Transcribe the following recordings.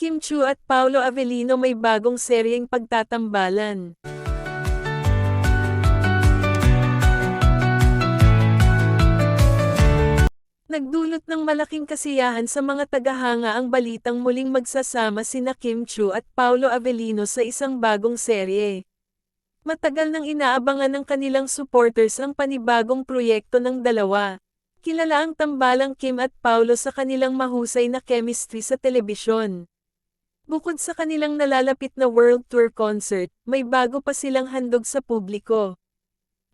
Kim Chiu at Paolo Avellino may bagong seryeng pagtatambalan. Nagdulot ng malaking kasiyahan sa mga tagahanga ang balitang muling magsasama sina Kim Chiu at Paolo Avellino sa isang bagong serye. Matagal nang inaabangan ng kanilang supporters ang panibagong proyekto ng dalawa. Kilala ang tambalang Kim at Paolo sa kanilang mahusay na chemistry sa telebisyon. Bukod sa kanilang nalalapit na world tour concert, may bago pa silang handog sa publiko.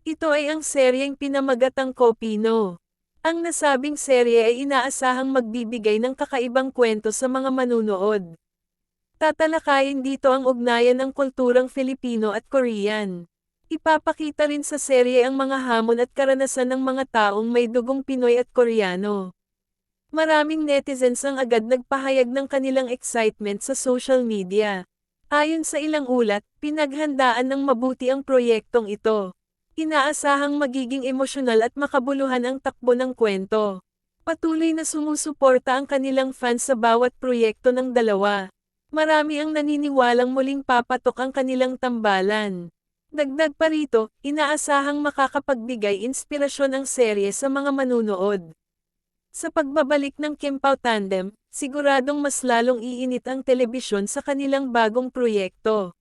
Ito ay ang seryeng pinamagatang Kopino. Ang nasabing serye ay inaasahang magbibigay ng kakaibang kwento sa mga manunood. Tatalakayin dito ang ugnayan ng kulturang Filipino at Korean. Ipapakita rin sa serye ang mga hamon at karanasan ng mga taong may dugong Pinoy at Koreano. Maraming netizens ang agad nagpahayag ng kanilang excitement sa social media. Ayon sa ilang ulat, pinaghandaan ng mabuti ang proyektong ito. Inaasahang magiging emosyonal at makabuluhan ang takbo ng kwento. Patuloy na sumusuporta ang kanilang fans sa bawat proyekto ng dalawa. Marami ang naniniwalang muling papatok ang kanilang tambalan. Dagdag pa rito, inaasahang makakapagbigay inspirasyon ang serye sa mga manunood. Sa pagbabalik ng Kim Pao Tandem, siguradong mas lalong iinit ang telebisyon sa kanilang bagong proyekto.